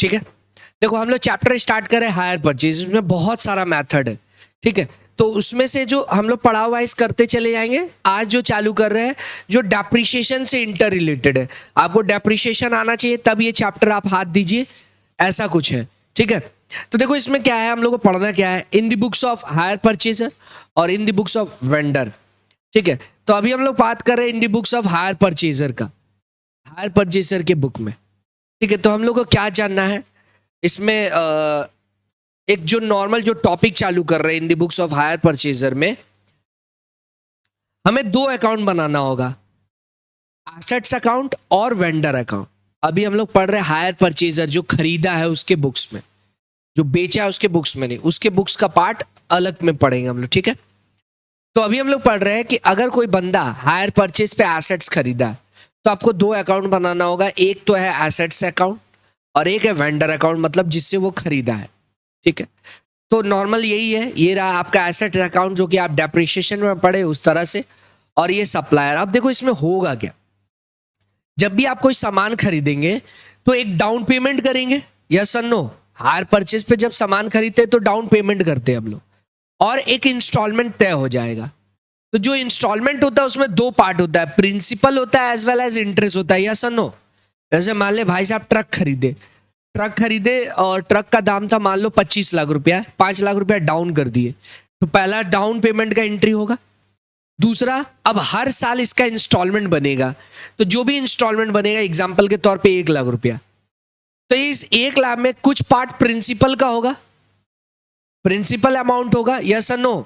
ठीक है, देखो हम लोग चैप्टर स्टार्ट करें हायर परचेज, उसमें बहुत सारा मेथड है। ठीक है, तो उसमें से जो हम लोग पढ़ा वाइज करते चले जाएंगे। आज जो चालू कर रहे हैं जो डेप्रिसिएशन से इंटर रिलेटेड है, आपको डेप्रिसिएशन आना चाहिए तब ये चैप्टर आप हाथ दीजिए, ऐसा कुछ है। ठीक है, तो देखो इसमें क्या है, हम लोग को पढ़ना क्या है, in the books of hire purchaser और in the books of vendor. ठीक है, तो अभी हम लोग बात कर रहे हैं in the books of hire purchaser का, हायर परचेजर के बुक में। ठीक है, तो हम लोग को क्या जानना है इसमें, एक जो नॉर्मल जो टॉपिक चालू कर रहे हैं in the books of hire purchaser में, हमें दो अकाउंट बनाना होगा, एसेट्स अकाउंट और वेंडर अकाउंट। अभी हम लोग पढ़ रहे हैं हायर परचेजर, जो खरीदा है उसके बुक्स में, जो बेचा है उसके बुक्स में नहीं, उसके बुक्स का पार्ट अलग में पढ़ेंगे हम लोग। ठीक है, तो अभी हम लोग पढ़ रहे हैं कि अगर कोई बंदा हायर परचेज पे एसेट्स खरीदा है तो आपको दो अकाउंट बनाना होगा, एक तो है एसेट्स अकाउंट और एक है वेंडर अकाउंट, मतलब जिससे वो खरीदा है। ठीक है, तो नॉर्मल यही है, ये रहा आपका एसेट अकाउंट जो कि आप डेप्रिसिएशन में पढ़े उस तरह से, और ये सप्लायर। अब देखो इसमें होगा क्या, जब भी आप कोई सामान खरीदेंगे तो एक डाउन पेमेंट करेंगे, यस और नो। हायर परचेज पे जब सामान खरीदते हैं तो डाउन पेमेंट करते हैं हम लोग, और एक इंस्टॉलमेंट तय हो जाएगा। तो जो इंस्टॉलमेंट होता है उसमें दो पार्ट होता है, प्रिंसिपल होता है एज वेल एज इंटरेस्ट होता है, यस और नो। जैसे मान ले भाई साहब ट्रक खरीदे और ट्रक का दाम था मान लो 25 लाख रुपया, 5 लाख रुपया डाउन कर दिए, तो पहला डाउन पेमेंट का एंट्री होगा। दूसरा, अब हर साल इसका इंस्टॉलमेंट बनेगा, तो जो भी इंस्टॉलमेंट बनेगा एग्जाम्पल के तौर पे 1 लाख रुपया, तो इस 1 लाख में कुछ पार्ट प्रिंसिपल का होगा, प्रिंसिपल अमाउंट होगा, यस और नो।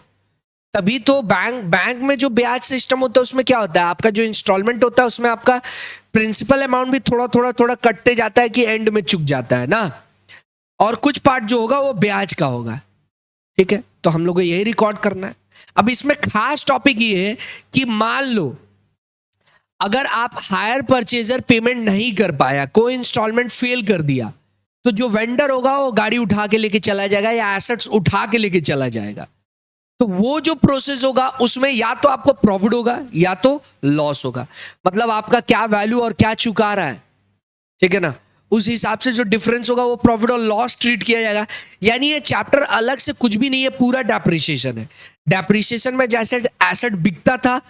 तभी तो बैंक में जो ब्याज सिस्टम होता है उसमें क्या होता है, आपका जो इंस्टॉलमेंट होता है उसमें आपका प्रिंसिपल अमाउंट भी थोड़ा कटते जाता है कि एंड में चुक जाता है ना, और कुछ पार्ट जो होगा वो ब्याज का होगा। ठीक है, तो हम लोग को यही रिकॉर्ड करना है। अब इसमें खास टॉपिक ये है कि मान लो अगर आप हायर परचेजर पेमेंट नहीं कर पाया, कोई इंस्टॉलमेंट फेल कर दिया, तो जो वेंडर होगा वो गाड़ी उठा के लेके चला जाएगा या एसेट्स उठा के लेके चला जाएगा। तो वो जो प्रोसेस होगा उसमें या तो आपको प्रॉफिट होगा या तो लॉस होगा, मतलब आपका क्या वैल्यू और क्या चुका रहा है। ठीक है ना, उस हिसाब से जो डिफरेंस होगा वो प्रॉफिट और लॉस ट्रीट किया जाएगा। यानी ये चैप्टर अलग से कुछ भी नहीं है, पूरा डेप्रिसिएशन है। डेप्रिसिएशन में जैसे एसेट बिकता था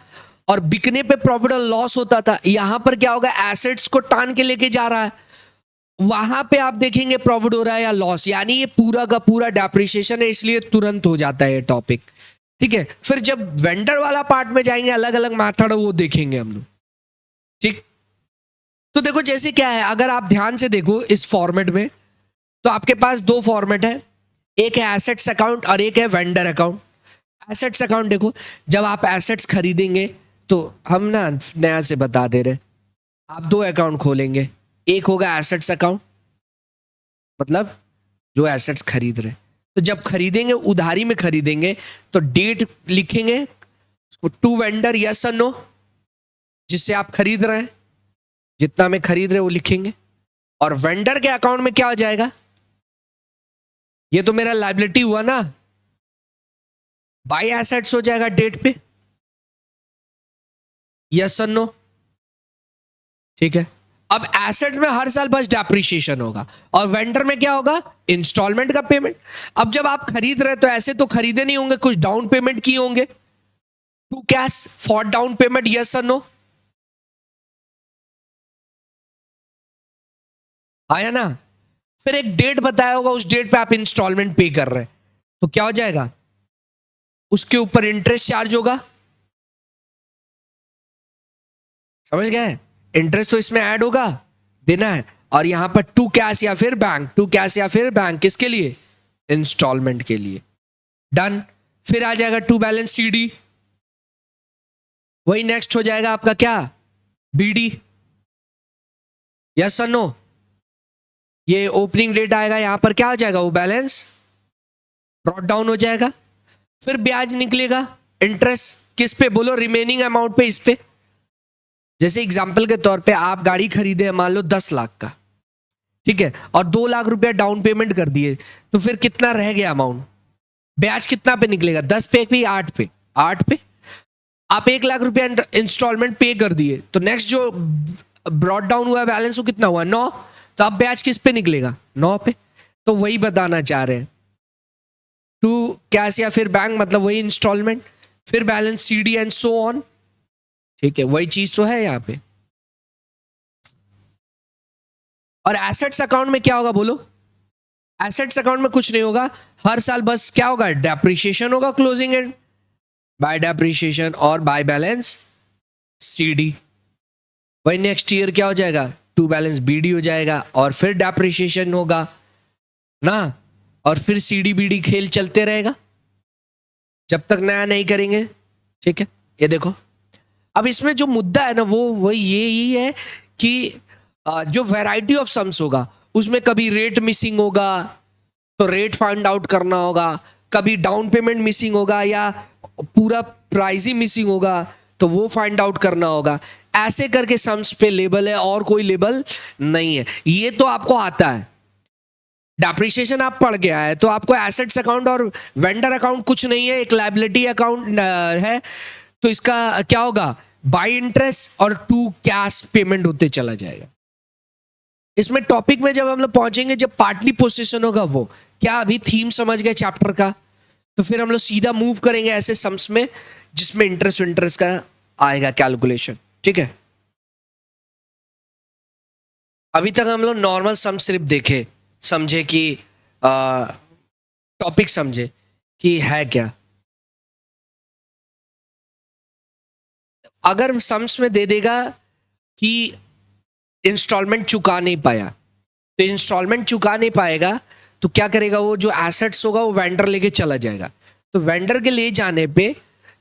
और बिकने पे प्रॉफिट और लॉस होता था, यहां पर क्या होगा, एसेट्स को टान के लेके जा रहा है, वहां पे आप देखेंगे प्रॉफिट हो रहा है या लॉस। यानी ये पूरा का पूरा डेप्रिसिएशन है, इसलिए तुरंत हो जाता है ये टॉपिक। ठीक है, फिर जब वेंडर वाला पार्ट में जाएंगे अलग अलग मैथड वो देखेंगे हम लोग। ठीक, तो देखो जैसे क्या है, अगर आप ध्यान से देखो इस फॉर्मेट में, तो आपके पास दो फॉर्मेट है, एक है एसेट्स अकाउंट और एक है वेंडर अकाउंट। एसेट्स अकाउंट देखो, जब आप एसेट्स खरीदेंगे तो हम ना नया से बता दे रहे, आप दो अकाउंट खोलेंगे, एक होगा एसेट्स अकाउंट, मतलब जो एसेट्स खरीद रहे, तो जब खरीदेंगे उधारी में खरीदेंगे तो डेट लिखेंगे टू वेंडर, यस और नो, जिससे आप खरीद रहे हैं, जितना में खरीद रहे वो लिखेंगे। और वेंडर के अकाउंट में क्या हो जाएगा, ये तो मेरा लायबिलिटी हुआ ना, बाय एसेट्स हो जाएगा डेट पे, यस और नो। ठीक है, अब एसेट में हर साल बस डेप्रिसिएशन होगा और वेंडर में क्या होगा, इंस्टॉलमेंट का पेमेंट। अब जब आप खरीद रहे तो ऐसे तो खरीदे नहीं होंगे, कुछ डाउन पेमेंट किए होंगे, to cash for down payment, yes और नो, आया ना। फिर एक डेट बताया होगा, उस डेट पे आप इंस्टॉलमेंट पे कर रहे हैं, तो क्या हो जाएगा, उसके ऊपर इंटरेस्ट चार्ज होगा, समझ गए, इंटरेस्ट तो इसमें ऐड होगा, देना है। और यहां पर टू कैश या फिर बैंक, टू कैश या फिर बैंक, किसके लिए, इंस्टॉलमेंट के लिए, डन। फिर आ जाएगा टू बैलेंस सीडी, वही नेक्स्ट हो जाएगा आपका क्या, बीडी, यस और नो। ये ओपनिंग डेट आएगा, यहां पर क्या हो जाएगा, वो बैलेंस ब्रॉट डाउन हो जाएगा। फिर ब्याज निकलेगा, इंटरेस्ट किस पे बोलो, रिमेनिंग अमाउंट पे, इस पे। जैसे एग्जाम्पल के तौर पे आप गाड़ी खरीदे मान लो 10 लाख का, ठीक है, और 2 लाख रुपया डाउन पेमेंट कर दिए, तो फिर कितना रह गया अमाउंट, ब्याज कितना पे निकलेगा, 10 पे भी 8 पे, 8 पे आप 1 लाख रुपया इंस्टॉलमेंट पे कर दिए, तो नेक्स्ट जो ब्रॉट डाउन हुआ बैलेंस वो कितना हुआ, 9, तो अब ब्याज किस पे निकलेगा? 9 पे। तो वही बताना चाह रहे हैं, टू कैश या फिर बैंक मतलब वही इंस्टॉलमेंट, फिर balance CD and so on. ठीक है, वही चीज तो है यहाँ पे। और एसेट्स अकाउंट में क्या होगा बोलो? एसेट्स अकाउंट में कुछ नहीं होगा, हर साल बस क्या होगा? डेप्रिसिएशन होगा क्लोजिंग एंड बाय डेप्रिसिएशन और बाय बैलेंस सीडी। वही नेक्स्ट ईयर क्या हो जाएगा? टू बैलेंस बीडी हो जाएगा और फिर डेप्रिसिएशन होगा ना, और फिर सीडी बीडी खेल चलते रहेगा जब तक नया नहीं करेंगे। ठीक है, ये देखो अब इसमें जो मुद्दा है ना वो ये ही है कि जो वैरायटी ऑफ सम्स होगा उसमें कभी रेट मिसिंग होगा तो रेट फाइंड आउट करना होगा, कभी डाउन पेमेंट मिसिंग होगा या पूरा प्राइस ही मिसिंग होगा तो वो फाइंड आउट करना होगा। ऐसे करके सम्स पे लेबल है और कोई लेबल नहीं है। ये तो आपको आता है, डेप्रिसिएशन आप पढ़ के आए तो आपको एसेट्स अकाउंट और वेंडर अकाउंट कुछ नहीं है, एक लायबिलिटी अकाउंट है। तो इसका क्या होगा? बाय इंटरेस्ट और टू कैश पेमेंट होते चला जाएगा। इसमें टॉपिक में जब हम लोग पहुंचेंगे जब पार्टली पोजीशन होगा, वो क्या अभी थीम समझ गए चैप्टर का, तो फिर हम लोग सीधा मूव करेंगे ऐसे सम्स में जिसमें इंटरेस्ट का आएगा कैलकुलेशन। ठीक है, अभी तक हम लोग नॉर्मल सम सिर्फ देखे, समझे कि टॉपिक समझे कि है क्या। अगर सम्स में दे देगा कि इंस्टॉलमेंट चुका नहीं पाया, तो इंस्टॉलमेंट चुका नहीं पाएगा तो क्या करेगा? वो जो एसेट्स होगा वो वेंडर लेके चला जाएगा। तो वेंडर के ले जाने पे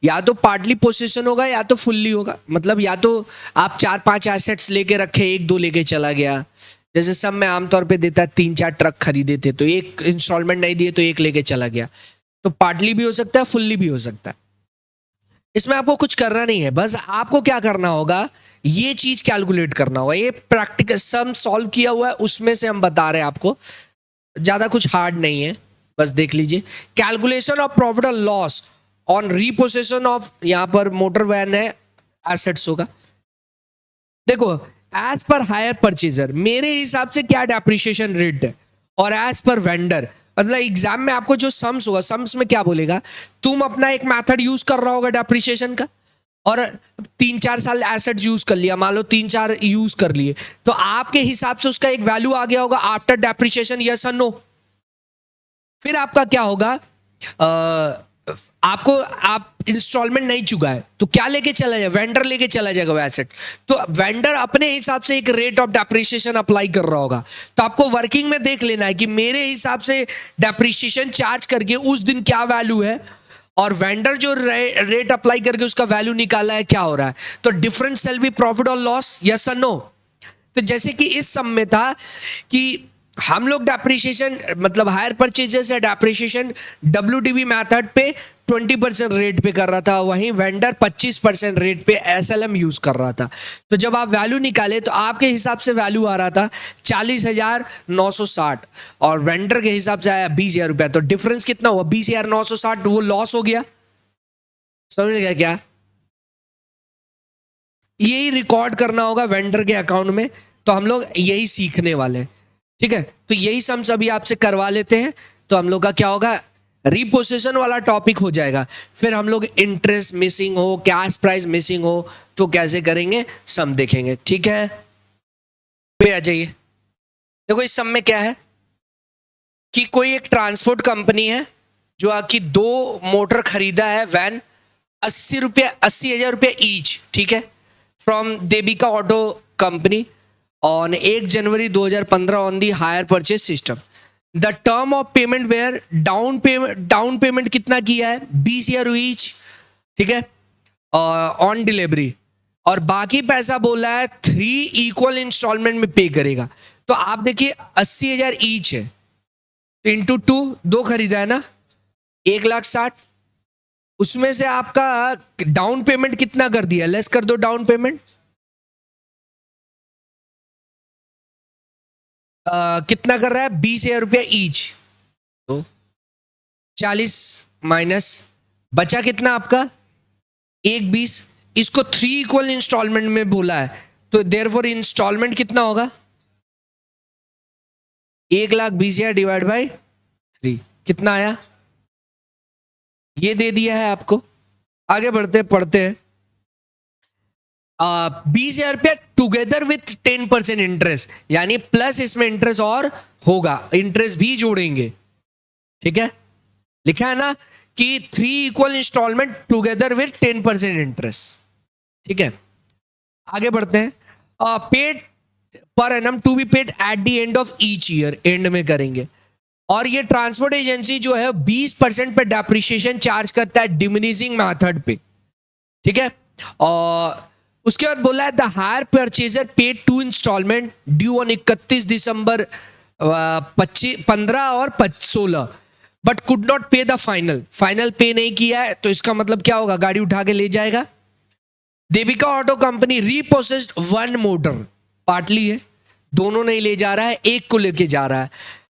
या तो पार्टली पोजीशन होगा या तो फुल्ली होगा, मतलब या तो आप 4-5 एसेट्स लेके रखे, 1-2 लेके चला गया। जैसे सब में आमतौर पे देता है 3-4 ट्रक खरीदे थे तो एक इंस्टॉलमेंट नहीं दिए तो एक लेके चला गया। तो पार्टली भी हो सकता है, फुल्ली भी हो सकता है। इसमें आपको कुछ करना नहीं है, बस आपको क्या करना होगा, ये चीज कैलकुलेट करना होगा। ये प्रैक्टिकल सम सॉल्व किया हुआ है, उसमें से हम बता रहे हैं आपको, ज्यादा कुछ हार्ड नहीं है, बस देख लीजिए। कैलकुलेशन ऑफ प्रॉफिट और लॉस ऑन रीपोसेशन ऑफ, यहां पर मोटर वैन है, एसेट्स होगा। देखो एज पर हायर परचेजर मेरे हिसाब से क्या डेप्रिसिएशन रेट है, और एज पर वेंडर मतलब एग्जाम में आपको जो सम्स होगा, सम्स में क्या बोलेगा, तुम अपना एक मेथड यूज कर रहा होगा डेप्रिसिएशन का और 3-4 साल एसेट यूज कर लिया, मान लो 3-4 यूज कर लिए, तो आपके हिसाब से उसका एक वैल्यू आ गया होगा आफ्टर डेप्रिसिएशन, यस और नो। फिर आपका क्या होगा, आपको आप इंस्टॉलमेंट नहीं चुका है तो क्या लेके चला जाए? वेंडर लेके चला जाएगा वो एसेट। तो वेंडर अपने हिसाब से एक रेट ऑफ डेप्रिसिएशन अप्लाई कर रहा होगा, तो आपको वर्किंग में देख लेना है कि मेरे हिसाब से डेप्रिसिएशन चार्ज करके उस दिन क्या वैल्यू है और वेंडर जो रेट अप्लाई करके उसका वैल्यू निकाला है क्या हो रहा है। तो डिफरेंस सेल बी प्रॉफिट और लॉस, यस और नो। तो जैसे कि इस सम में था कि हम लोग डेप्रिसिएशन मतलब हायर परचेजेस या डेप्रिसिएशन WDV मेथड पे 20% रेट पे कर रहा था, वहीं वेंडर 25% रेट पे SLM यूज कर रहा था। तो जब आप वैल्यू निकाले तो आपके हिसाब से वैल्यू आ रहा था 40,960 और वेंडर के हिसाब से आया 20,000 रुपया। तो डिफरेंस कितना हुआ? 20,960, वो लॉस हो गया। समझ गया क्या? यही रिकॉर्ड करना होगा वेंडर के अकाउंट में, तो हम लोग यही सीखने वाले हैं। ठीक है, तो यही सम्स अभी आपसे करवा लेते हैं, तो हम लोग का क्या होगा, रिपोसेशन वाला टॉपिक हो जाएगा। फिर हम लोग इंटरेस्ट मिसिंग हो, कैश प्राइस मिसिंग हो तो कैसे करेंगे सम देखेंगे। ठीक है, पे आ जाइए। देखो इस सम में क्या है कि कोई एक ट्रांसपोर्ट कंपनी है जो आपकी 2 मोटर खरीदा है वैन, 80,000 रुपया ईच, ठीक है, from Debika auto company on 1 January 2015 on the hire purchase system. The term of payment were down payment कितना किया है? 20,000 ईच, ठीक है, ऑन डिलीवरी, और बाकी पैसा बोला है 3 इक्वल इंस्टॉलमेंट में पे करेगा। तो आप देखिए 80,000 ईच है तो इंटू 2 खरीदा है ना, 1,60,000, उसमें से आपका डाउन पेमेंट कितना कर दिया? लेस कर दो डाउन पेमेंट, कितना कर रहा है? 20,000 रुपया ईच, तो 40 माइनस बचा कितना आपका? 1,20,000। इसको 3 इक्वल इंस्टॉलमेंट में बोला है तो देयरफॉर इंस्टॉलमेंट कितना होगा? 1,20,000 डिवाइड बाई 3 कितना आया? ये दे दिया है आपको। आगे बढ़ते पढ़ते हैं। 20,000 रुपया टुगेदर विथ 10% इंटरेस्ट, यानी प्लस इसमें इंटरेस्ट और होगा, इंटरेस्ट भी जोड़ेंगे। ठीक है, लिखा है ना कि 3 equal instalment together with 10% interest. ठीक है, आगे बढ़ते हैं। Paid per annum to be paid at the end of each year, end में करेंगे। और ये ट्रांसपोर्ट एजेंसी जो है 20% पे डेप्रिसिएशन चार्ज करता है डिमिनिशिंग मेथड पे। ठीक है, और उसके बाद बोला है the hire purchaser paid 2 instalment due on 31 December 15 और 16, but could not pay the final pay नहीं किया है, तो इसका मतलब क्या होगा? गाड़ी उठा के ले जाएगा। Devika auto company repossessed 1 motor, partly है, दोनों नहीं ले जा रहा है, एक को लेके जा रहा है।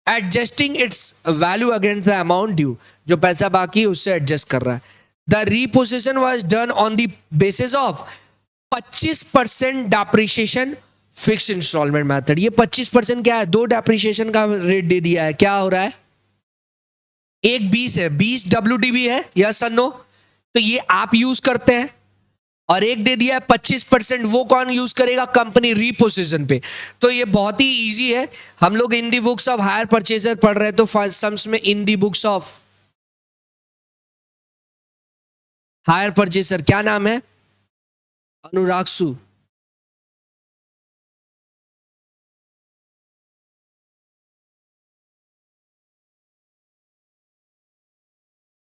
Adjusting its value against the amount due, जो पैसा बाकी है उससे एडजस्ट कर रहा है। The repossession was done on the basis of 25% depreciation fix instalment method. ये 25% क्या है? 2 डेप्रिसिएशन का रेट दे दिया है। क्या हो रहा है? एक 20 है, 20 WDV है, यस और नो? तो ये आप यूज करते हैं, और एक दे दिया है 25%, वो कौन यूज करेगा? कंपनी रीपोजिशन पे। तो ये बहुत ही इजी है। हम लोग इन दी बुक्स ऑफ हायर परचेजर पढ़ रहे हैं, तो सम्स में इन दी बुक्स ऑफ हायर परचेजर क्या नाम है? अनुरागसु।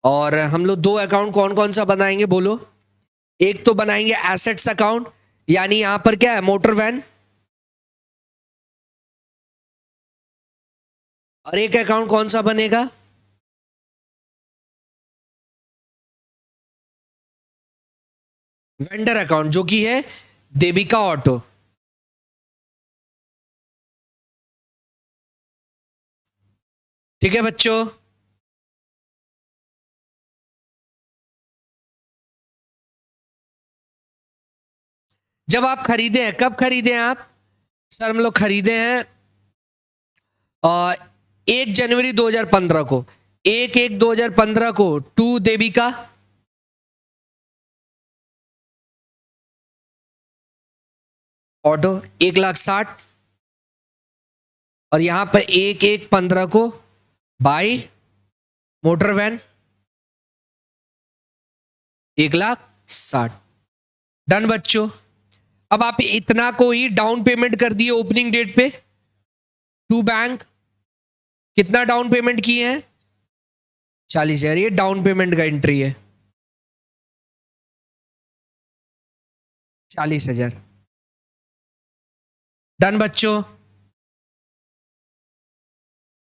और हम लोग 2 अकाउंट कौन कौन सा बनाएंगे बोलो? एक तो बनाएंगे एसेट्स अकाउंट, यानी यहां पर क्या है? Motor van. और एक अकाउंट कौन सा बनेगा? वेंडर अकाउंट, जो कि है देविका ऑटो। ठीक है बच्चों, जब आप खरीदे हैं, कब खरीदे हैं आप? सर हम लोग खरीदे हैं 1 जनवरी 2015 को। 1/1/2015 को टू देविका ऑटो 1,60,000, और यहां पर 1/1/15 को बाई मोटर वैन 1,60,000। डन बच्चों। अब आप इतना को ही डाउन पेमेंट कर दिए ओपनिंग डेट पे टू बैंक। कितना डाउन पेमेंट किए हैं? 40,000। ये डाउन पेमेंट का एंट्री है, 40,000। डन बच्चों,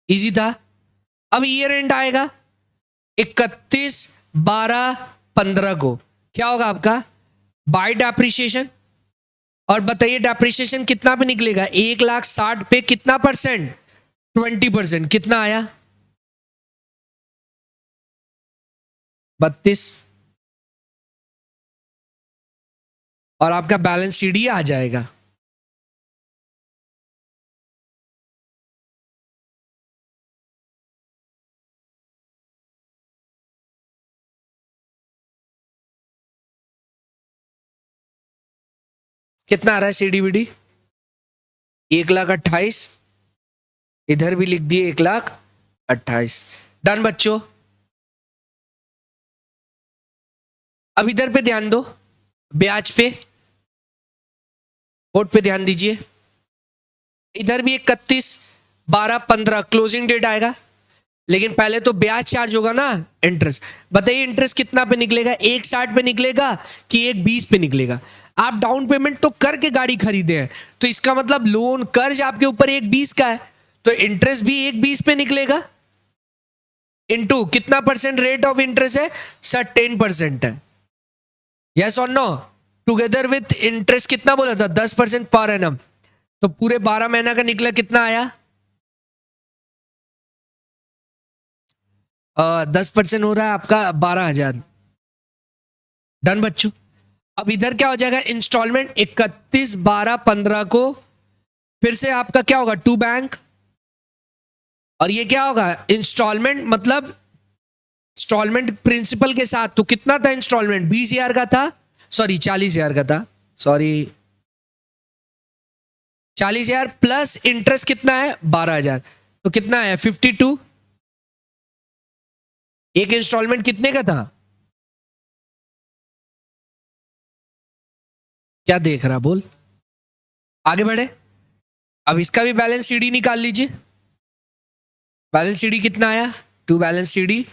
इजी था। अब ईयर एंड आएगा 31/12/15 को। क्या होगा आपका? Bye depreciation. और बताइए डेप्रिसिएशन कितना पे निकलेगा? 1,60,000 पे कितना परसेंट? 20%। कितना आया? 32। और आपका बैलेंस शीट ही आ जाएगा। कितना आ रहा है CDBD? 1,28,000। इधर भी लिख दिए 1,28,000। डन बच्चों। अब इधर पे ध्यान दो, ब्याज पे, बोर्ड पे ध्यान दीजिए। इधर भी 31/12/15 क्लोजिंग डेट आएगा, लेकिन पहले तो ब्याज चार्ज होगा ना, इंटरेस्ट। बताइए इंटरेस्ट कितना पे निकलेगा? 1,60 पे निकलेगा कि 1,20 पे निकलेगा? आप डाउन पेमेंट तो करके गाड़ी खरीदे हैं, तो इसका मतलब लोन कर्ज आपके ऊपर 1,20 का है, तो इंटरेस्ट भी 1,20 पे निकलेगा। इनटू कितना परसेंट रेट ऑफ इंटरेस्ट है? सर 10% है। यस और नो? टुगेदर विथ इंटरेस्ट कितना बोला था? 10% पर एनम। तो पूरे 12 महीना का निकला, कितना आया? 10% हो रहा है आपका 12,000। डन बच्चों। अब इधर क्या हो जाएगा? इंस्टॉलमेंट 31/12/15 को फिर से आपका क्या होगा? टू बैंक और ये क्या होगा, इंस्टॉलमेंट मतलब इंस्टॉलमेंट प्रिंसिपल के साथ। तो कितना था इंस्टॉलमेंट, 20,000 का था, सॉरी 40,000 का था, सॉरी 40,000 प्लस इंटरेस्ट कितना है 12,000, तो कितना है 52। एक इंस्टॉलमेंट कितने का था, क्या देख रहा बोल, आगे बढ़े। अब इसका भी बैलेंस सीडी निकाल लीजिए। बैलेंस सीडी कितना आया, टू बैलेंस सीडी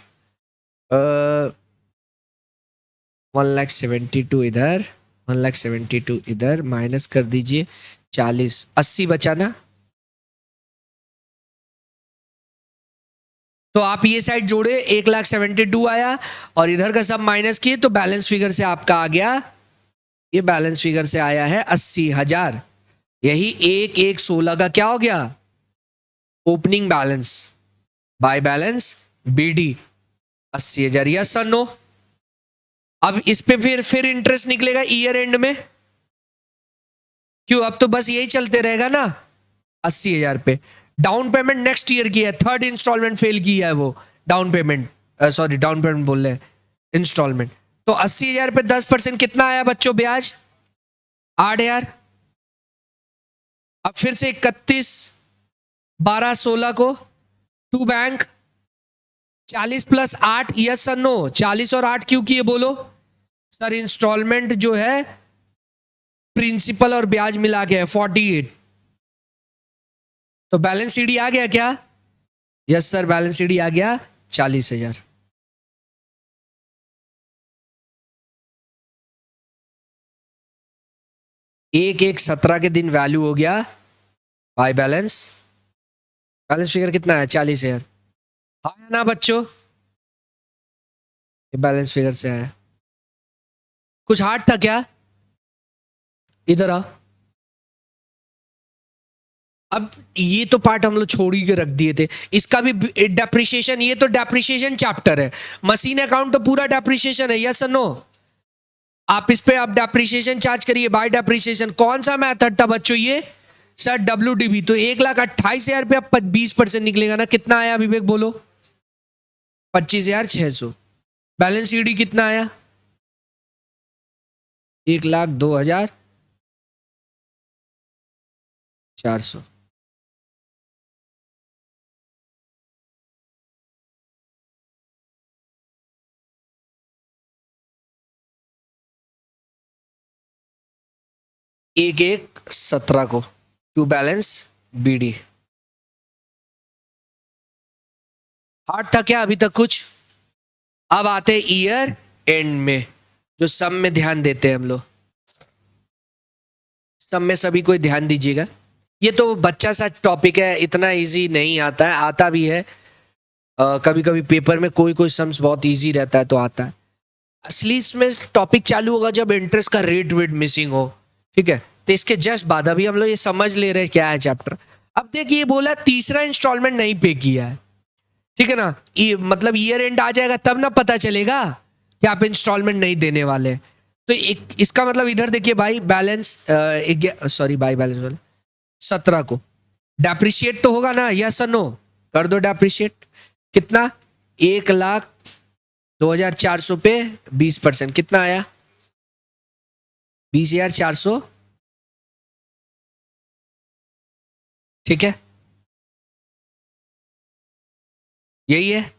1,72,000 इधर, 1,72,000 इधर, माइनस कर दीजिए 40, 80 बचा ना। तो आप ये साइड जोड़े 1,72,000 आया और इधर का सब माइनस किए तो बैलेंस फिगर से आपका आ गया, ये बैलेंस फिगर से आया है 80,000। यही 1,1,16 का क्या हो गया, opening balance by balance BD 80,000। Yes sir no. अब इस पे फिर इंटरेस्ट निकलेगा ईयर एंड में, क्यों, अब तो बस यही चलते रहेगा ना 80,000 पे। डाउन पेमेंट नेक्स्ट ईयर की है, थर्ड इंस्टॉलमेंट फेल किया है वो, down payment, sorry down payment बोल रहे हैं, इंस्टॉलमेंट। तो 80,000 पे 10% कितना आया बच्चों ब्याज, 8,000। अब फिर से 31, 12, 16 को to bank 40 plus 8, yes sir no. 40 और 8 क्यों किए बोलो सर, इंस्टॉलमेंट जो है प्रिंसिपल और ब्याज मिला के है 48। तो बैलेंस सीडी आ गया क्या, यस सर बैलेंस सीडी आ गया 40,000। एक एक 17 के दिन वैल्यू हो गया बाय बैलेंस, बैलेंस फिगर कितना है 40,000। हाँ या ना बच्चों, ये बैलेंस फिगर से आया। कुछ हार्ड था क्या, इधर आ। अब ये तो पार्ट हम लोग छोड़ ही के रख दिए थे, इसका भी डेप्रिसिएशन, ये तो डेप्रिसिएशन चैप्टर है, मशीन अकाउंट तो पूरा डेप्रिसिएशन है, यस नो। आप इस पे आप डेप्रिसिएशन चार्ज करिए बाय डेप्रिसिएशन। कौन सा मेथड था बच्चों ये, सर WDB। तो 1,28,000 पे अब 20% निकलेगा ना, कितना आया विवेक बोलो, 25,600। बैलेंस सीडी कितना आया, 1,02,400। एक एक 17 को टू बैलेंस BD। हार्ड था क्या अभी तक कुछ। अब आते हैं ईयर एंड में, जो सम में ध्यान देते हैं हम लोग। सम में सभी कोई ध्यान दीजिएगा, ये तो बच्चा सा टॉपिक है, इतना इजी नहीं आता है, आता भी है कभी कभी पेपर में कोई कोई सम्स बहुत इजी रहता है तो आता है। असली इसमें टॉपिक चालू होगा जब इंटरेस्ट का रेट वेट मिसिंग हो, ठीक है। तो इसके जस्ट बाद अभी हम लोग ये समझ ले रहे हैं क्या है चैप्टर। अब देखिए बोला तीसरा इंस्टॉलमेंट नहीं पे किया है, ठीक है ना, मतलब ईयर एंड आ जाएगा तब ना पता चलेगा कि आप इंस्टॉलमेंट नहीं देने वाले। तो इसका मतलब इधर देखिए भाई बैलेंस, सॉरी बाई बैलेंस 17 को डेप्रिशिएट तो होगा ना, यस और नो, कर दो डेप्रिशिएट। कितना, 1,02,400 पे 20% कितना आया, 20,400, ठीक है, यही है।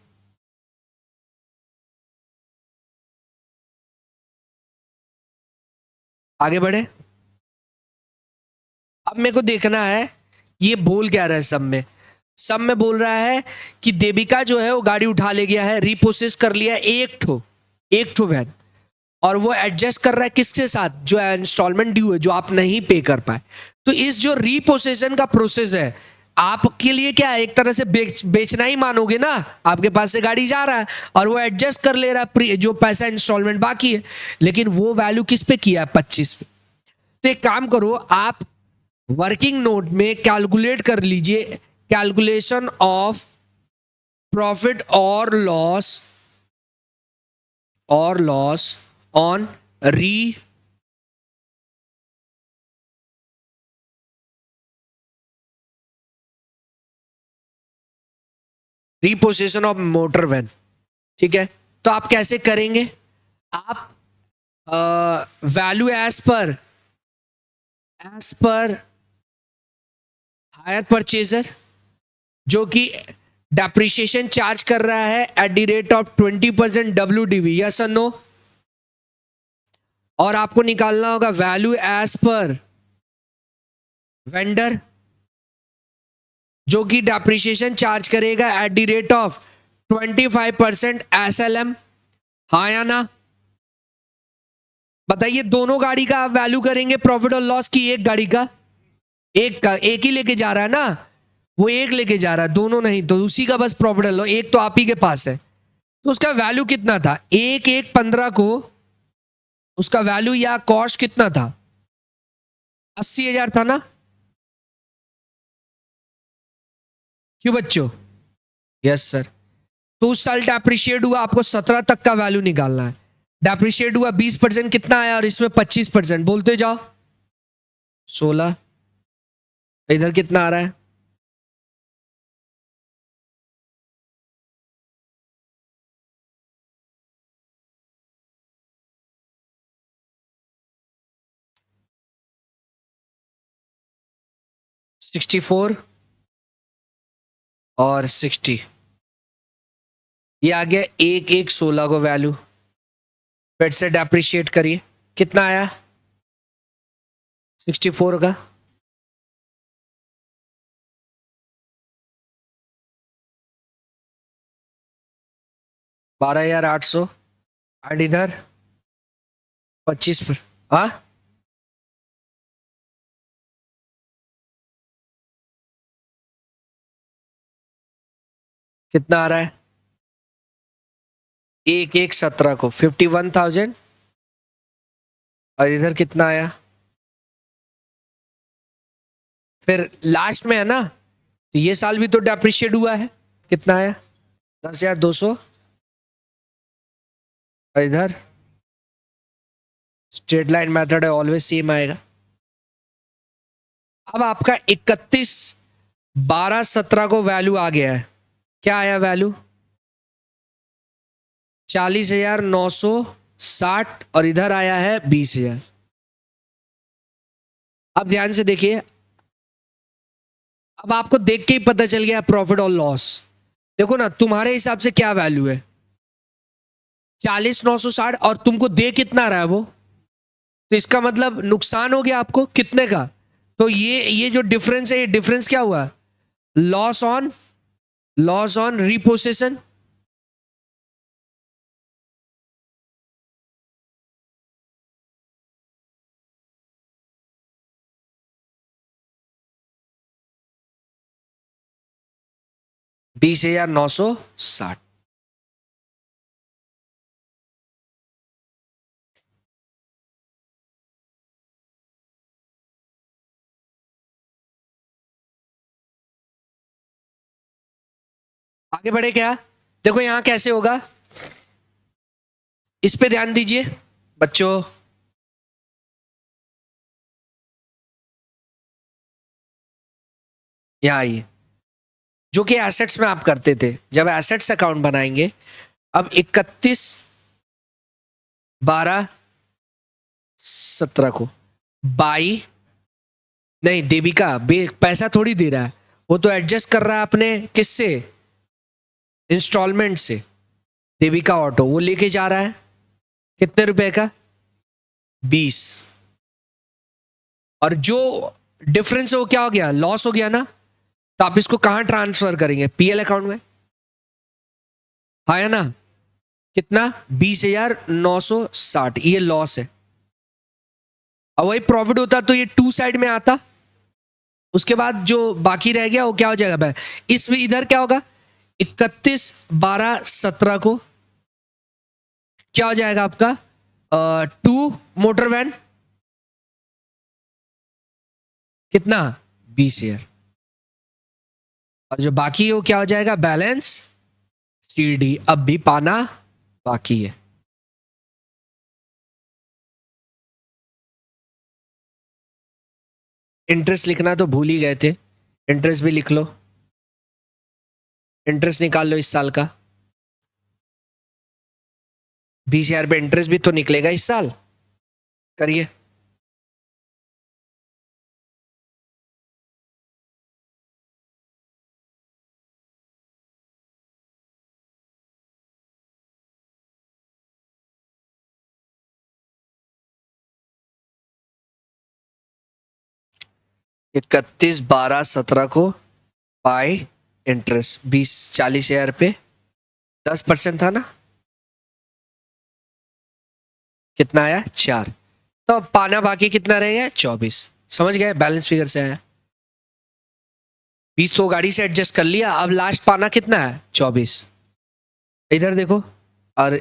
आगे बढ़े। अब मेरे को देखना है ये बोल क्या रहा है सब में। सब में बोल रहा है कि देविका जो है वो गाड़ी उठा ले गया है, रिपोसेस कर लिया है एक ठो वैन, और वो एडजस्ट कर रहा है किसके साथ, जो इंस्टॉलमेंट ड्यू है जो आप नहीं पे कर पाए। तो इस जो रिपोसेशन का प्रोसेस है आपके लिए क्या है, एक तरह से बेचना ही मानोगे ना, आपके पास से गाड़ी जा रहा है और वो एडजस्ट कर ले रहा है जो पैसा इंस्टॉलमेंट बाकी है, लेकिन वो वैल्यू किस पे किया है 25 पे। तो एक काम करो आप वर्किंग नोट में कैलकुलेट कर लीजिए, कैलकुलेशन ऑफ प्रॉफिट और loss on re repossession of motor van. ठीक है, तो आप कैसे करेंगे? आप value as per hire purchaser, जो कि डेप्रिसिएशन चार्ज कर रहा है at the rate of 20% WDV, yes और नो। और आपको निकालना होगा वैल्यू एज पर वेंडर, जो कि डेप्रिसिएशन चार्ज करेगा eight the rate of 25% SLM। हाँ या ना? बताइए, दोनों गाड़ी का आप वैल्यू करेंगे प्रॉफिट और लॉस की? एक गाड़ी का? एक ही लेके जा रहा है ना, वो एक लेके जा रहा है, दोनों नहीं, तो उसी का बस प्रॉफिट और लॉस। एक तो आप ही के पास है, तो उसका वैल्यू कितना था? 1/1/15 को उसका वैल्यू या कॉस्ट कितना था? 80,000 था ना? क्यों बच्चों? Yes sir. तो उस साल डेप्रिशिएट हुआ, आपको 17 तक का वैल्यू निकालना है। डेप्रिशिएट हुआ 20%, कितना आया? और इसमें 25%, बोलते जाओ। 16। इधर कितना आ रहा है? $64 और 60, ये आ गया 1/1/16 को वैल्यू। फिर से डेप्रिशिएट करिए, कितना आया? 64 का। $12,800। एंड इधर 25 पर। हाँ, कितना आ रहा है? 1/1/17 को 51,000। और इधर कितना आया? फिर लास्ट में है ना, तो ये साल भी तो डेप्रिशिएट हुआ है, कितना आया? 10,200। और इधर स्ट्रेट लाइन मेथड है, ऑलवेज सेम आएगा। अब आपका 31/12/17 को वैल्यू आ गया है। क्या आया वैल्यू? 40,960। और इधर आया है 20,000। अब ध्यान से देखिए, अब आपको देख के ही पता चल गया प्रॉफिट और लॉस। देखो ना, तुम्हारे हिसाब से क्या वैल्यू है? 40,960, और तुमको दे कितना रहा है वो? तो इसका मतलब नुकसान हो गया आपको कितने का? तो ये जो डिफरेंस है, ये डिफरेंस क्या हुआ? Loss on repossession. $20,960। आगे बढ़े क्या? देखो यहां कैसे होगा, इस पे ध्यान दीजिए बच्चों। यहाँ आइए, जो कि एसेट्स में आप करते थे जब एसेट्स अकाउंट बनाएंगे। अब 31/12/17 को बाई, नहीं देविका पैसा थोड़ी दे रहा है, वो तो एडजस्ट कर रहा है अपने किससे? इंस्टॉलमेंट से। देविका ऑटो वो लेके जा रहा है कितने रुपए का? 20। और जो डिफरेंस है वो क्या हो गया? लॉस हो गया ना। तो आप इसको कहां ट्रांसफर करेंगे? PL अकाउंट में। हाँ या ना? कितना? 20,960, ये लॉस है। अब वही प्रॉफिट होता तो ये टू साइड में आता, उसके बाद जो बाकी रह गया वो क्या हो जाएगा भाई? इस इधर क्या होगा? 31/12/17 को क्या हो जाएगा आपका? 2 मोटर वैन, कितना? 20,000। और जो बाकी है वो क्या हो जाएगा? Balance CD। अब भी पाना बाकी है। इंटरेस्ट लिखना तो भूल ही गए थे, इंटरेस्ट भी लिख लो। इंटरेस्ट निकाल लो इस साल का। 20,000 पे इंटरेस्ट भी तो निकलेगा इस साल। करिए। इकतीस 12 17 को बाय इंटरेस्ट 20 40,000 पे 10% था ना, कितना आया 4। तो अब पाना बाकी कितना रहेगा 24। समझ गए, बैलेंस फिगर से आया। 20 तो गाड़ी से एडजस्ट कर लिया, अब लास्ट पाना कितना है 24। इधर देखो, और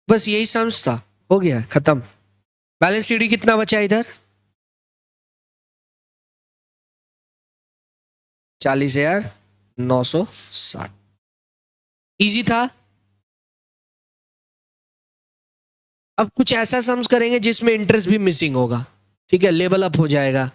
बस यही सम्स था, हो गया खत्म। बैलेंस सीडी कितना बचा इधर 40,960। इजी था। अब कुछ ऐसा सम्स करेंगे जिसमें इंटरेस्ट भी मिसिंग होगा। ठीक है, लेवल अप हो जाएगा।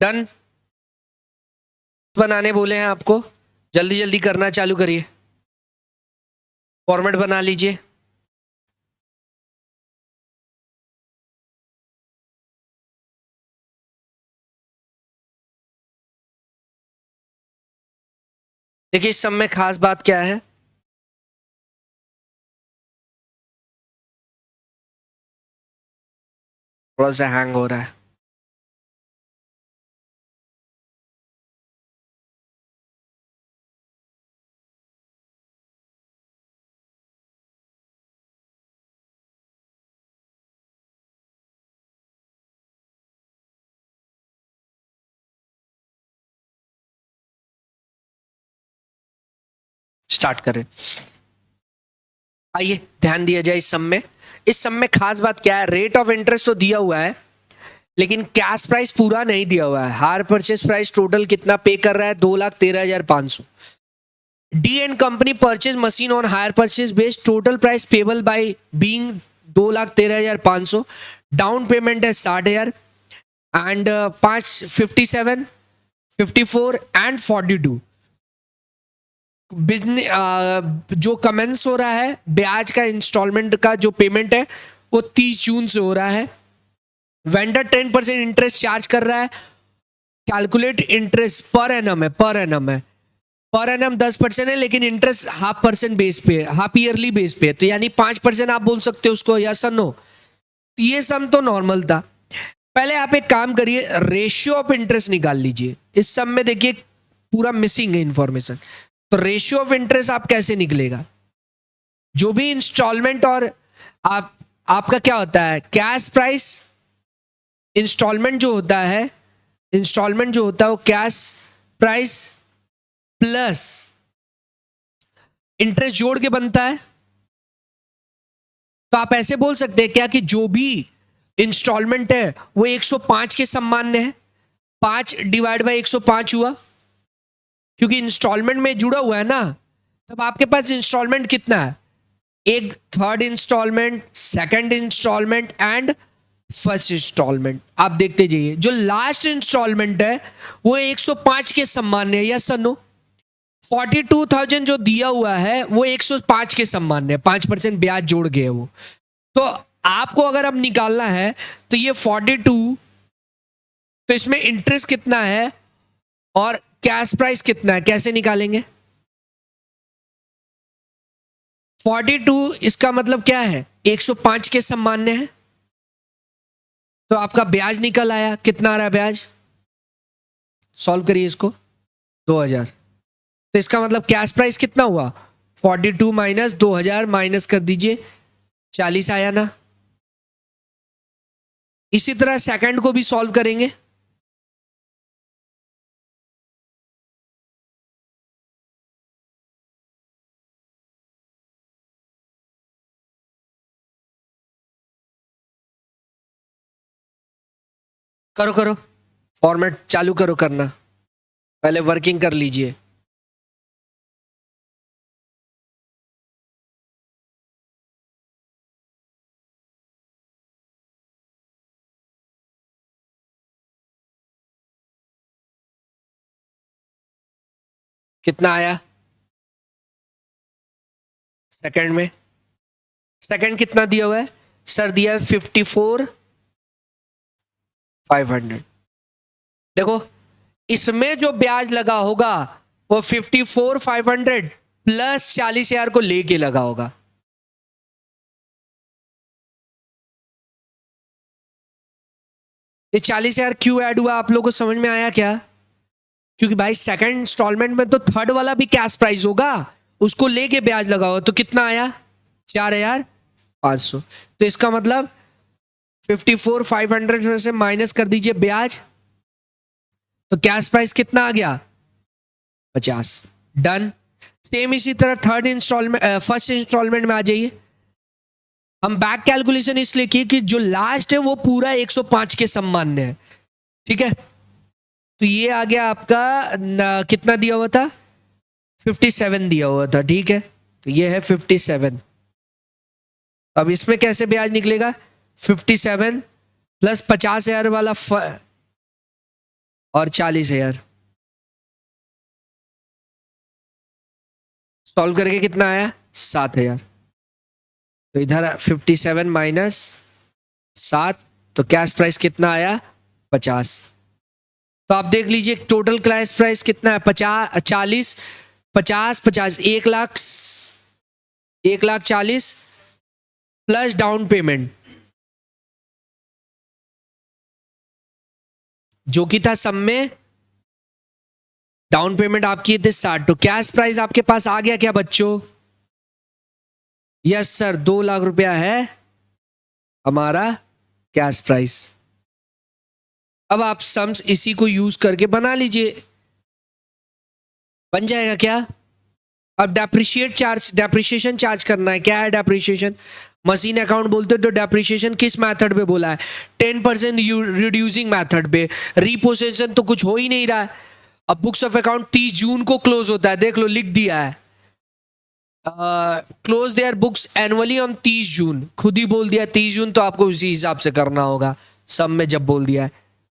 डन। बनाने बोले हैं आपको, जल्दी जल्दी करना चालू करिए। फॉर्मेट बना लीजिए। देखिए इस सब में खास बात क्या है, थोड़ा सा हैंग हो रहा है। स्टार्ट करें। आइए ध्यान दिया जाए इस सब में। इस सब में खास बात क्या है, रेट ऑफ इंटरेस्ट तो दिया हुआ है लेकिन कैश प्राइस पूरा नहीं दिया हुआ है। हायर परचेज प्राइस टोटल कितना पे कर रहा है 2,13,500। D and company purchase machine on hire purchase based, total price payable by being 2,13,500। Down payment है 60,000 एंड 57 54 एंड 42। बिजनेस जो कमेंस हो रहा है, ब्याज का इंस्टॉलमेंट का जो पेमेंट है वो 30 जून से हो रहा है। वेंडर 10% इंटरेस्ट चार्ज कर रहा है। कैलकुलेट इंटरेस्ट पर एनम है, पर एनम है, पर एनम 10% है लेकिन इंटरेस्ट 0.5% बेस पे है, हाफ ईयरली बेस पे है, तो यानी 5% आप बोल सकते हो उसको, या सर नो। ये सम तो नॉर्मल था। पहले आप एक काम करिए, रेशियो ऑफ इंटरेस्ट निकाल लीजिए। इस सम में देखिए पूरा मिसिंग है इंफॉर्मेशन। तो रेशियो ऑफ इंटरेस्ट आप कैसे निकलेगा, जो भी इंस्टॉलमेंट और आप आपका क्या होता है कैश प्राइस, इंस्टॉलमेंट जो होता है, इंस्टॉलमेंट जो होता है वो कैश प्राइस प्लस इंटरेस्ट जोड़ के बनता है। तो आप ऐसे बोल सकते हैं क्या कि जो भी इंस्टॉलमेंट है वो 105 के सम्मान्य है, 5 डिवाइड बाय 105 हुआ, क्योंकि इंस्टॉलमेंट में जुड़ा हुआ है ना। तब आपके पास इंस्टॉलमेंट कितना है, एक third instalment, second instalment and first instalment. आप देखते जाइए जो लास्ट इंस्टॉलमेंट है वो 105 के सम्मान्य है, यस सर नो। 42,000 जो दिया हुआ है वो 105 के सम्मान्य है, 5% ब्याज जोड़ गए वो। तो आपको अगर अब निकालना है तो ये 42, तो इसमें इंटरेस्ट कितना है और कैश प्राइस कितना है, कैसे निकालेंगे। 42 इसका मतलब क्या है 105 के सम्मान्य है, तो आपका ब्याज निकल आया, कितना आ रहा है ब्याज, सॉल्व करिए इसको। 2,000। तो इसका मतलब कैश प्राइस कितना हुआ, 42 माइनस 2,000 माइनस कर दीजिए, 40 आया ना। इसी तरह सेकंड को भी सॉल्व करेंगे। करो करो, फॉर्मेट चालू करो करना, पहले वर्किंग कर लीजिए। कितना आया सेकंड में? सेकंड कितना दिया हुआ है सर? दिया है 54,500। देखो इसमें जो ब्याज लगा होगा वो 54,500 प्लस 40,000 को लेके लगा होगा। ये 40,000 क्यों ऐड हुआ आप लोगों को समझ में आया क्या? क्योंकि भाई सेकंड इंस्टॉलमेंट में तो थर्ड वाला भी कैश प्राइस होगा, उसको लेके ब्याज लगा होगा। तो कितना आया? 4,500। तो इसका मतलब 54,500 में से माइनस कर दीजिए ब्याज, तो कैश प्राइस कितना आ गया? 50। डन। सेम इसी तरह थर्ड इंस्टॉलमेंट फर्स्ट इंस्टॉलमेंट में आ जाइए। हम बैक कैलकुलेशन इसलिए किए कि जो लास्ट है वो पूरा 105 के सम्मान्य है, ठीक है। तो ये आ गया आपका कितना दिया हुआ था? 57 दिया हुआ था, ठीक है। तो ये है 57। अब इसमें कैसे ब्याज निकलेगा? 57 प्लस 50,000 वाला और 40,000 सॉल्व करके कितना आया? 7,000। तो इधर 57 माइनस 7, तो कैश प्राइस कितना आया? 50। तो आप देख लीजिए टोटल कैश प्राइस कितना है? 50, 40, 50, 50, 1,40,000 प्लस डाउन पेमेंट जो कि था सब में, डाउन पेमेंट आपकी थी 60। तो कैश प्राइस आपके पास आ गया क्या बच्चों? यस सर, 2 लाख रुपया है हमारा कैश प्राइस। अब आप सम्स इसी को यूज करके बना लीजिए, बन जाएगा क्या? अब डेप्रिशिएशन चार्ज करना है। क्या है डेप्रिशिएशन? मशीन अकाउंट बोलते तो डेप्रिशिएशन किस मेथड पे बोला है? 10% रिड्यूसिंग मेथड पे। रिपोसेशन तो कुछ हो ही नहीं रहा है। अब बुक्स ऑफ अकाउंट 30 जून को क्लोज होता है, देख लो लिख दिया है, close their books annually on 30 जून। खुद ही बोल दिया 30 जून, तो आपको उसी हिसाब से करना होगा सब में जब बोल दिया है।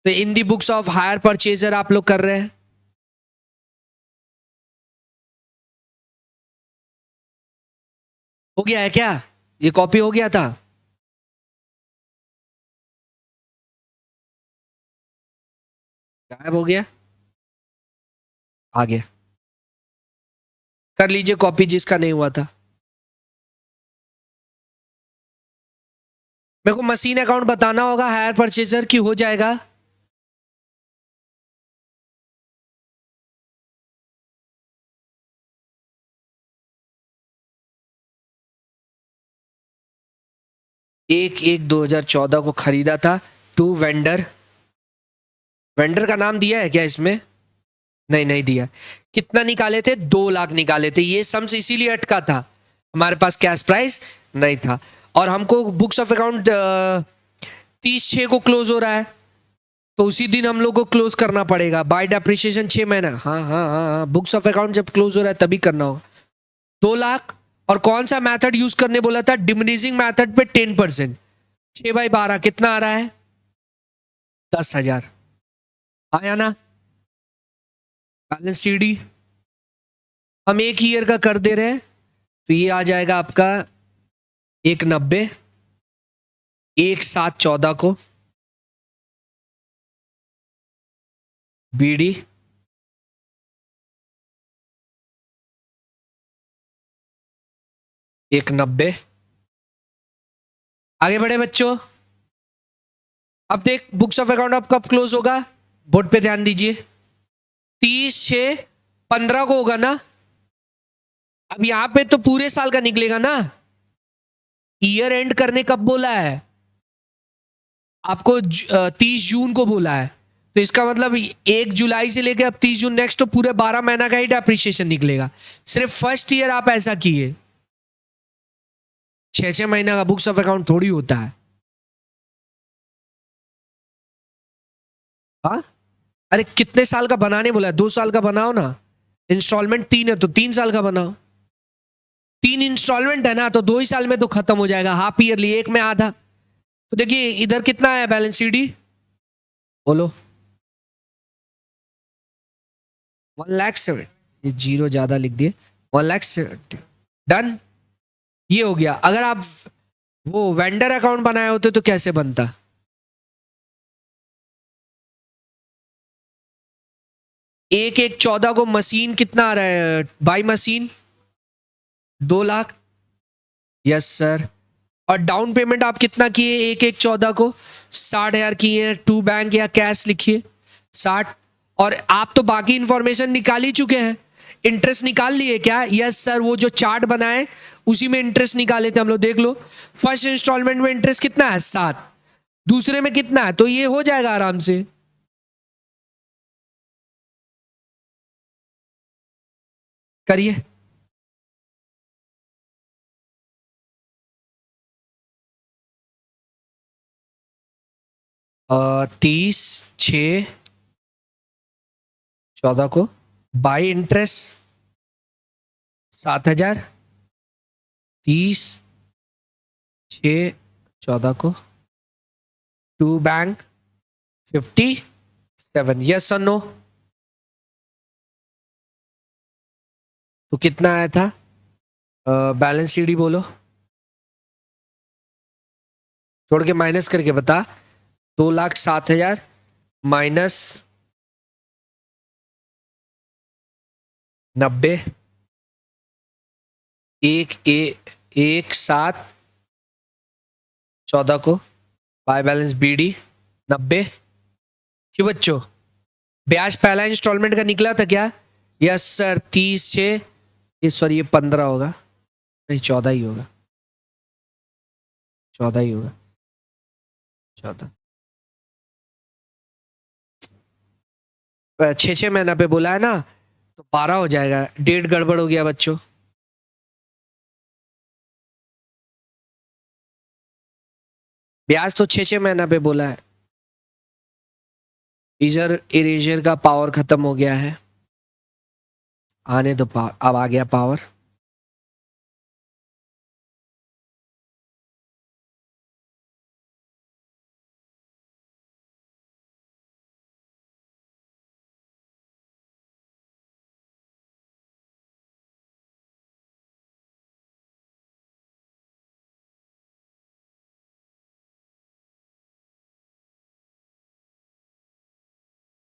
तो इन दी बुक्स ऑफ हायर परचेजर आप लोग कर रहे हैं। हो गया है क्या? ये कॉपी हो गया था? गायब हो गया? आ गया। कर लीजिए कॉपी जिसका नहीं हुआ था। मेरे को मशीन अकाउंट बताना होगा हायर परचेजर की, हो जाएगा? एक एक 2014 को खरीदा था। टू वेंडर, वेंडर का नाम दिया है क्या इसमें? नहीं नहीं दिया। कितना निकाले थे? 2 लाख निकाले थे। ये सम्स इसीलिए अटका था, हमारे पास कैश प्राइस नहीं था। और हमको बुक्स ऑफ अकाउंट 30/6 को क्लोज हो रहा है, तो उसी दिन हम लोग को क्लोज करना पड़ेगा बाय डेप्रिसिएशन 6 महीना। हाँ हाँ हाँ हाँ, बुक्स ऑफ अकाउंट जब क्लोज हो रहा है तभी करना होगा। 2 लाख। और कौन सा मेथड यूज करने बोला था? डिमिनिशिंग मेथड पे 10%। 6/12 कितना आ रहा है? 10,000 आया ना? बैलेंस सीडी हम 1 ईयर का कर दे रहे हैं, तो ये आ जाएगा आपका 190, 1/7/14 को बीडी, एक 90। आगे बढ़े बच्चों। अब देख बुक्स ऑफ अकाउंट अब कब क्लोज होगा, बोर्ड पे ध्यान दीजिए। 30/6/15 को होगा ना? अब यहां पे तो पूरे साल का निकलेगा ना, ईयर एंड करने कब बोला है आपको? 30 जून को बोला है। तो इसका मतलब 1 जुलाई से लेकर अब 30 जून, नेक्स्ट तो पूरे 12 महीना का ही डेप्रिसिएशन निकलेगा। सिर्फ फर्स्ट ईयर आप ऐसा किए, 6 महीना का बुक्स ऑफ अकाउंट थोड़ी होता है। हाँ, अरे कितने साल का बनाने बोला है? 2 साल का बनाओ ना। इंस्टॉलमेंट 3 है तो 3 साल का बनाओ। 3 इंस्टॉलमेंट है ना, तो 2 ही साल में तो खत्म हो जाएगा। हाफ ईयरली, एक में आधा। तो देखिए इधर कितना है बैलेंस सीडी, बोलो। 1,70,000। ये जीरो ज्यादा लिख दिए। 1,70,000 डन। ये हो गया। अगर आप वो वेंडर अकाउंट बनाए होते तो कैसे बनता? एक एक 14 को मशीन कितना आ रहा है by machine? 2 lakh. Yes sir. और डाउन पेमेंट आप कितना किए एक एक 14 को? 60,000 किए। टू बैंक या कैश लिखिए 60। और आप तो बाकी इंफॉर्मेशन निकाल ही चुके हैं। इंटरेस्ट निकाल लिए क्या? यस सर, वो जो चार्ट बनाए उसी में इंटरेस्ट निकाले थे हम लोग, देख लो। फर्स्ट इंस्टॉलमेंट में इंटरेस्ट कितना है? 7। दूसरे में कितना है? तो ये हो जाएगा आराम से। करिए। 30/6/14 को बाई इंटरेस्ट 7,000। 30/6/14 को टू बैंक 57। यस और नो? तो कितना आया था? बैलेंस सीडी बोलो, छोड़ के माइनस करके बता। 2,07,000 माइनस 90। 1/7/14 को बाय बैलेंस बीडी 90। क्यों बच्चों, ब्याज पहला इंस्टॉलमेंट का निकला था क्या? Yes sir. 30/6, ये सॉरी ये 15 होगा, नहीं 14 ही होगा। 14 ही होगा। 14 6 महीना पे बोला है ना, तो 12 हो जाएगा। डेट गड़बड़ हो गया बच्चों। ब्याज तो 6 महीना पे बोला है। इजर इरेजर का पावर खत्म हो गया है। आने दो पावर, अब आ गया पावर।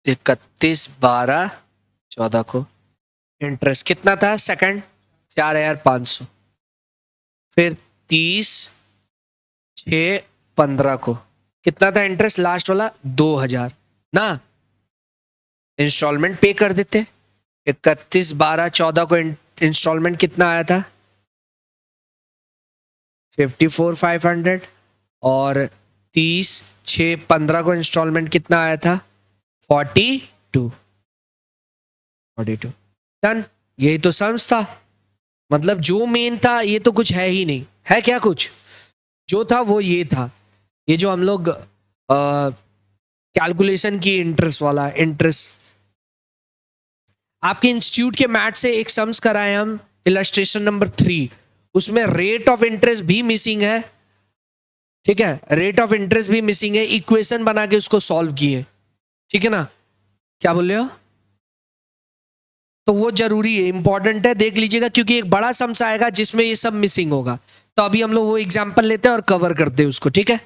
इकतीस 12/14 को इंटरेस्ट कितना था सेकंड? 4,500। फिर 30/6/15 को कितना था इंटरेस्ट लास्ट वाला? 2,000 ना। इंस्टॉलमेंट पे कर देते। 31/12/14 को इंस्टॉलमेंट कितना आया था? 54,500। और 30/6/15 को इंस्टॉलमेंट कितना आया था? 42। डन। यही तो सम्स था। मतलब जो मेन था ये तो कुछ है ही नहीं, है क्या कुछ? जो था वो ये था। ये जो हम लोग कैलकुलेशन की इंटरेस्ट वाला इंटरेस्ट, आपके इंस्टीट्यूट के मैथ से एक सम्स कराए हम, इलस्ट्रेशन नंबर 3। उसमें रेट ऑफ इंटरेस्ट भी मिसिंग है। ठीक है, रेट ऑफ इंटरेस्ट भी मिसिंग है। इक्वेशन बना के उसको सॉल्व किए। ठीक है ना? क्या बोल रहे हो? तो वो जरूरी है, इंपॉर्टेंट है, देख लीजिएगा, क्योंकि एक बड़ा सम्स आएगा जिसमें ये सब मिसिंग होगा। तो अभी हम लोग वो एग्जांपल लेते हैं और कवर करते हैं उसको। ठीक है?